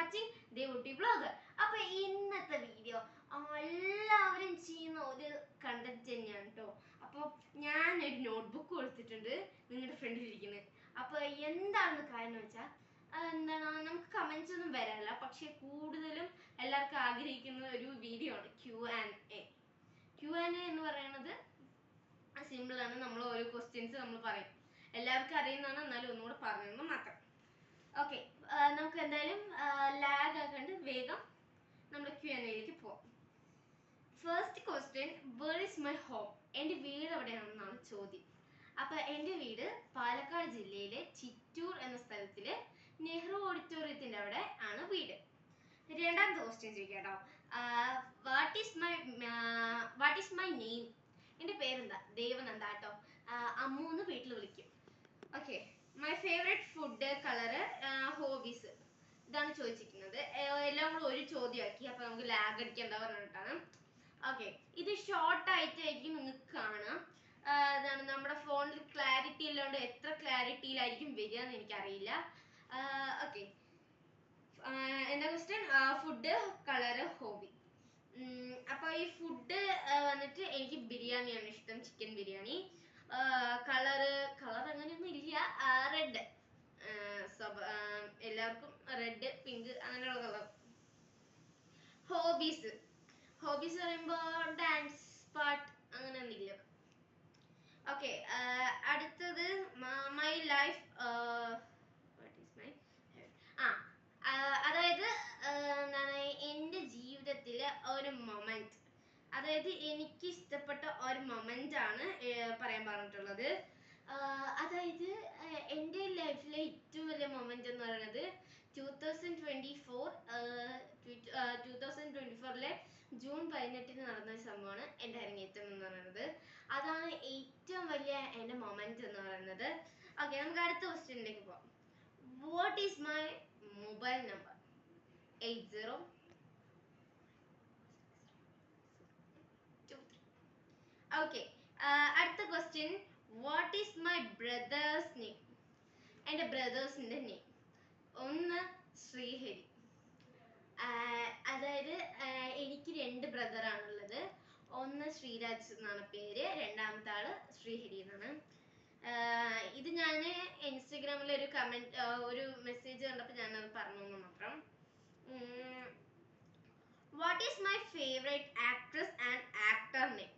Watching Devutty vlog. അപ്പൊ ഇന്നത്തെ video എല്ലാവരും ചെയ്യുന്ന ഒരു കണ്ടന്റ് തന്നെയാണ് കേട്ടോ. അപ്പോൾ ഞാനൊരു നോട്ട്ബുക്ക് കൊടുത്തിട്ടുണ്ട് നിങ്ങളുടെ ഫ്രണ്ടിൽ ഇരിക്കുന്നത്. അപ്പോൾ എന്താണെന്ന് കാര്യം വെച്ചാൽ എന്താണ്, നമുക്ക് കമന്റ്സ് ഒന്നും വരാനില്ല, പക്ഷെ കൂടുതലും എല്ലാവർക്കും ആഗ്രഹിക്കുന്ന ഒരു വീഡിയോ ആണ് Q&A. Q&A എന്ന് പറയുന്നത് സിമ്പിൾ ആണ്. നമ്മൾ ഓരോ ക്വസ്റ്റ്യൻസ് നമ്മൾ പറയും, എല്ലാവർക്കും അറിയുന്നതാണ്, എന്നാലും ഒന്നുകൂടെ പറഞ്ഞെന്ന് മാത്രം. ഓക്കെ, നമുക്ക് എന്തായാലും ലാഗ് ആക്കാണ്ട് വേഗം നമ്മുടെ Q&Aയിലേക്ക് പോവാം. First question, where is my home? എൻ്റെ വീട് എവിടെയാണെന്നാണ് ചോദ്യം. അപ്പൊ എൻ്റെ വീട് പാലക്കാട് ജില്ലയിലെ ചിറ്റൂർ എന്ന സ്ഥലത്തില് നെഹ്റു ഓഡിറ്റോറിയത്തിന്റെ അവിടെ ആണ് വീട്. രണ്ടാമത്തെ ക്വസ്റ്റ്യൻ ചോദിക്കാട്ടോ, വാട്ട് ഈസ് മൈ നെയിം? എൻ്റെ പേരെന്താ? ദേവനന്ദ കേട്ടോ. അമ്മു എന്ന് വീട്ടിൽ വിളിക്കും. Okay, my favourite food, colour, hobbies, ഇതാണ് ചോദിച്ചിരിക്കുന്നത്. എല്ലാം കൂടെ ഒരു ചോദ്യമാക്കി, അപ്പൊ നമുക്ക് ലാഗ് അടിക്കേണ്ട പറഞ്ഞിട്ടാണ്. ഓക്കെ, ഇത് ഷോർട്ട് ആയിട്ടായിരിക്കും നിങ്ങൾക്ക് കാണാം. ഇതാണ് നമ്മുടെ ഫോണിൽ ക്ലാരിറ്റി ഇല്ലാണ്ട് എത്ര ക്ലാരിറ്റിയിലായിരിക്കും വരിക എന്ന് എനിക്കറിയില്ല. ഓക്കെ, എൻ്റെ ക്വസ്റ്റ്യൻ ഫുഡ്, കളറ്, ഹോബി. അപ്പൊ ഈ ഫുഡ് വന്നിട്ട് എനിക്ക് ബിരിയാണിയാണ് ഇഷ്ടം, ചിക്കൻ ബിരിയാണി. കളർ അങ്ങനെയൊന്നും ഇല്ല, റെഡ്. എല്ലാവർക്കും റെഡ്, പിങ്ക് അങ്ങനെയുള്ള കളർ. ഹോബീസ് പറയുമ്പോ ഡാൻസ്, പാട്ട് അങ്ങനെയൊന്നും ഇല്ല. ഓക്കെ, അടുത്തത് മൈ ലൈഫ്, അതായത് എന്താണ് എൻ്റെ ജീവിതത്തിലെ ഒരു മൊമെന്റ്, അതായത് എനിക്ക് ഇഷ്ടപ്പെട്ട ഒരു മൊമെന്റ് ആണ് പറയാൻ പറഞ്ഞിട്ടുള്ളത്. അതായത് എൻ്റെ ലൈഫിലെ ഏറ്റവും വലിയ മൊമെന്റ് എന്ന് പറയുന്നത് 2024 ജൂൺ 18 നടന്ന ഒരു സംഭവമാണ് എൻ്റെ അരങ്ങേറ്റം എന്ന് പറയുന്നത്. അതാണ് ഏറ്റവും വലിയ എൻ്റെ മൊമെന്റ് എന്ന് പറയുന്നത്. ഓക്കെ, നമുക്ക് അടുത്ത ക്വസ്റ്റ്യനിലേക്ക് പോവാം. What is my mobile number? 80. Okay, അടുത്ത question, what is my brother's name? എൻ്റെ ബ്രദേഴ്സിൻ്റെ നെയിം, ഒന്ന് ശ്രീഹരി. അതായത് എനിക്ക് 2 ബ്രദറാണുള്ളത്. ഒന്ന് ശ്രീരാജ് എന്നാണ് പേര്, രണ്ടാമത്തെ ആള് ശ്രീഹരി എന്നാണ്. ഇത് ഞാൻ ഇൻസ്റ്റഗ്രാമിൽ ഒരു ഒരു മെസ്സേജ് കണ്ടപ്പോൾ ഞാനത് പറഞ്ഞു മാത്രം. What is my favourite actress and actor name?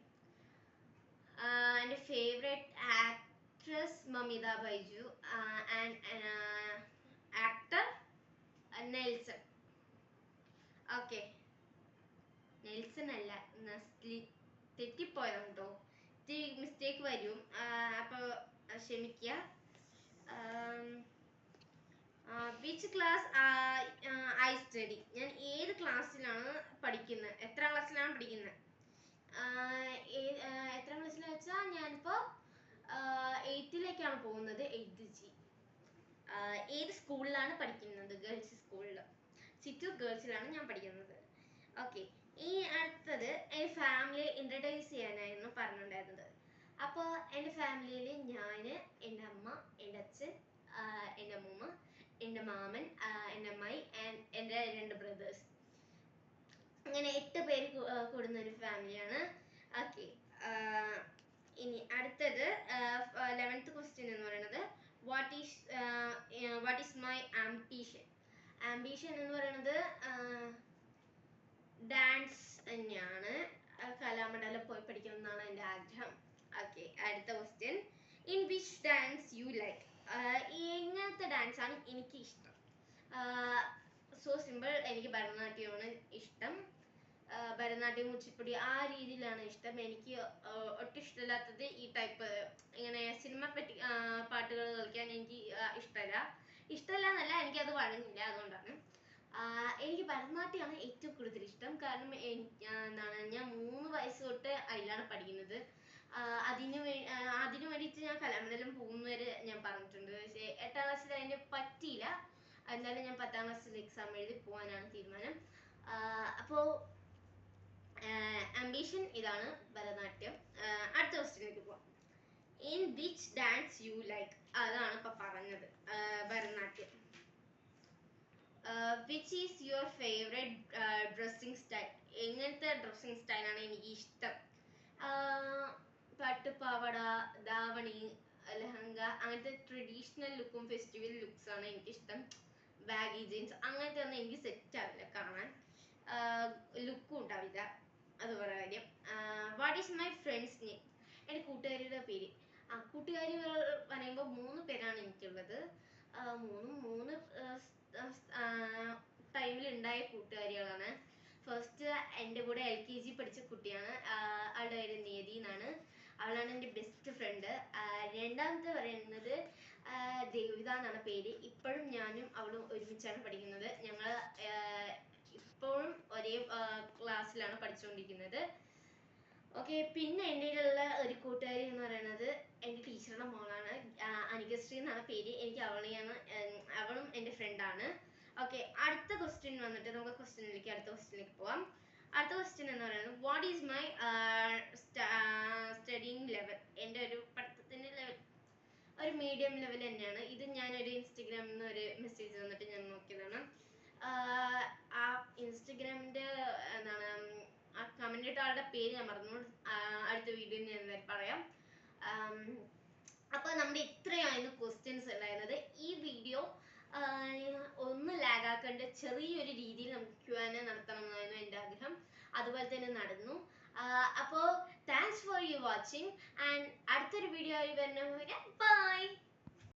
എൻ്റെ favourite actress Mamitha Baiju, and actor Nelson. Okay, Nelson അല്ല, തെറ്റിപ്പോയതാണ് കേട്ടോ, മിസ്റ്റേക്ക് വരും, അപ്പോൾ ക്ഷമിക്കുക. Which class I study? ഞാൻ ഏത് ക്ലാസ്സിലാണ് പഠിക്കുന്നത്? എത്രാം ക്ലാസ്സിലാണ് പഠിക്കുന്നത്? എത്രാം ക്ലാസ്സിലെന്ന് വെച്ചാൽ ഞാനിപ്പോൾ 8th പോകുന്നത്, 8th G. ഏത് സ്കൂളിലാണ് പഠിക്കുന്നത്? ഗേൾസ് സ്കൂളിൽ, ചിറ്റൂർ ഗേൾസിലാണ് ഞാൻ പഠിക്കുന്നത്. ഓക്കെ, ഈ അടുത്തത് എൻ്റെ ഫാമിലി ഇൻട്രൊഡ്യൂസ് ചെയ്യാനായിരുന്നു പറഞ്ഞിട്ടുണ്ടായിരുന്നത്. അപ്പോൾ എൻ്റെ ഫാമിലിയിൽ ഞാൻ, എൻ്റെ അമ്മ, എൻ്റെ അച്ഛൻ, എൻ്റെ അമ്മൂമ്മ, എൻ്റെ മാമൻ, എൻ്റെ അമ്മായി ആൻഡ് എൻ്റെ 2 ബ്രദേഴ്സ്, അങ്ങനെ 8 പേര് കൂടുന്ന ഒരു ഫാമിലിയാണ്. ഓക്കെ, ഇനി അടുത്തത് 11th ക്വസ്റ്റ്യൻ എന്ന് പറയുന്നത്, what is my ambition? Ambition എന്ന് പറയുന്നത് ഡാൻസ് തന്നെയാണ്. കലാമണ്ഡലം പോയി പഠിക്കണം എന്നാണ് എൻ്റെ ആഗ്രഹം. ഓക്കെ, അടുത്ത question, in which dance you like? എങ്ങനത്തെ ഡാൻസ് ആണ് എനിക്ക് ഇഷ്ടം? സോ സിമ്പിൾ, എനിക്ക് ഭരതനാട്യമാണ് ഇഷ്ടം. ഭരതനാട്യം, കുച്ചിപ്പുടി ആ രീതിയിലാണ് ഇഷ്ടം. എനിക്ക് ഒട്ടും ഇഷ്ടമില്ലാത്തത് ഈ ടൈപ്പ് ഇങ്ങനെ സിനിമ പാട്ടുകൾ കളിക്കാൻ എനിക്ക് ഇഷ്ടമല്ല എന്നല്ല, എനിക്കത് വഴങ്ങില്ല, അതുകൊണ്ടാണ്. എനിക്ക് ഭരതനാട്യമാണ് ഏറ്റവും കൂടുതൽ ഇഷ്ടം. കാരണം ഞാൻ 3 വയസ്സ് തൊട്ട് അതിലാണ് പഠിക്കുന്നത്. അതിനു വേണ്ടിയിട്ട് ഞാൻ കലാമണ്ഡലം പോകുന്നവരെ ഞാൻ പറഞ്ഞിട്ടുണ്ട്. പക്ഷേ 8ാം ക്ലാസ്സിൽ അതിന് പറ്റിയില്ല. എന്നാലും ഞാൻ 10ാം ക്ലാസ്സിൽ എക്സാം എഴുതി പോകാനാണ് തീരുമാനം. അപ്പോൾ ആംബിഷൻ ഇതാണ്, ഭരതനാട്യം. അടുത്ത ക്വസ്റ്റ്യനിലേക്ക് പോവാം. In which dance you like? അതാണ് ഇപ്പൊ പറഞ്ഞത്, Bharatanatyam. Which is your favourite dressing style? എങ്ങനത്തെ ഡ്രസ്സിങ് സ്റ്റൈലാണ് എനിക്ക് ഇഷ്ടം? പട്ടുപാവാട, ധാവണി, ലെഹങ്ക, അങ്ങനത്തെ ട്രഡീഷണൽ ലുക്കും ഫെസ്റ്റിവൽ ലുക്സ് ആണ് എനിക്കിഷ്ടം. ബാഗി ജീൻസ് അങ്ങനത്തെ ഒന്നും എനിക്ക് സെറ്റ് ആവില്ല കാണാൻ, ലുക്കും ഉണ്ടാവില്ല. അതുപോലെ കാര്യം. What is my friends name? എൻ്റെ കൂട്ടുകാരിയുടെ പേര്. കൂട്ടുകാരികൾ പറയുമ്പോൾ 3 പേരാണ് എനിക്കുള്ളത്. മൂന്ന് ടൈമിൽ ഉണ്ടായ കൂട്ടുകാരികളാണ്. ഫസ്റ്റ് എൻ്റെ കൂടെ LKG പഠിച്ച കുട്ടിയാണ്, അവളുടെ പേര് നിയതി എന്നാണ്. അവളാണ് എൻ്റെ ബെസ്റ്റ് ഫ്രണ്ട്. രണ്ടാമത്തെ പറയുന്നത് ദേവിത എന്നാണ് പേര്. ഇപ്പോഴും ഞാനും അവളും ഒരുമിച്ചാണ് പഠിക്കുന്നത്. ഞങ്ങൾ ഇപ്പോഴും ഒരേ ക്ലാസ്സിലാണ് പഠിച്ചുകൊണ്ടിരിക്കുന്നത്. ഓക്കെ. പിന്നെ എൻ്റെ ഉള്ള ഒരു കൂട്ടുകാരി എന്ന് പറയുന്നത് എൻ്റെ ടീച്ചറുടെ മോളാണ്, അനികശ്രീ എന്നാണ് പേര്. എനിക്ക് അവളും എൻ്റെ ഫ്രണ്ടാണ്. ഓക്കെ. അടുത്ത ക്വസ്റ്റ്യൻ വന്നിട്ട് നമുക്ക് അടുത്ത ക്വസ്റ്റ്യനിലേക്ക് പോവാം. അടുത്ത ക്വസ്റ്റ്യൻ എന്ന് പറയുന്നത് what is my studying level? എൻ്റെ ഒരു പഠിത്തത്തിൻ്റെ ലെവൽ ഒരു മീഡിയം ലെവൽ തന്നെയാണ്. ഇത് ഞാനൊരു ഇൻസ്റ്റഗ്രാമിൽ നിന്ന് ഒരു മെസ്സേജ് വന്നിട്ട് ഞാൻ നോക്കിയതാണ്. ആ ഇൻസ്റ്റഗ്രാമിൻ്റെ എന്താണ് ആ കമന്റ് ഇട്ട ആളുടെ പേര് ഞാൻ മറന്നു. അടുത്ത വീഡിയോയിൽ ഞാൻ എന്തായാലും പറയാം. അപ്പോൾ നമ്മുടെ ഇത്രയായിരുന്നു ക്വസ്റ്റ്യൻസ് ഉണ്ടായിരുന്നത്. ഈ വീഡിയോ ഒന്ന് ലാഗ് ആക്കേണ്ട ചെറിയൊരു രീതിയിൽ നമുക്ക് Q&A നടത്തണം എന്നായിരുന്നു എൻ്റെ ആഗ്രഹം. അതുപോലെ തന്നെ നടന്നു. അപ്പോൾ thanks for you watching and അടുത്തൊരു വീഡിയോ ആയി വരുന്നവരെ ബൈ.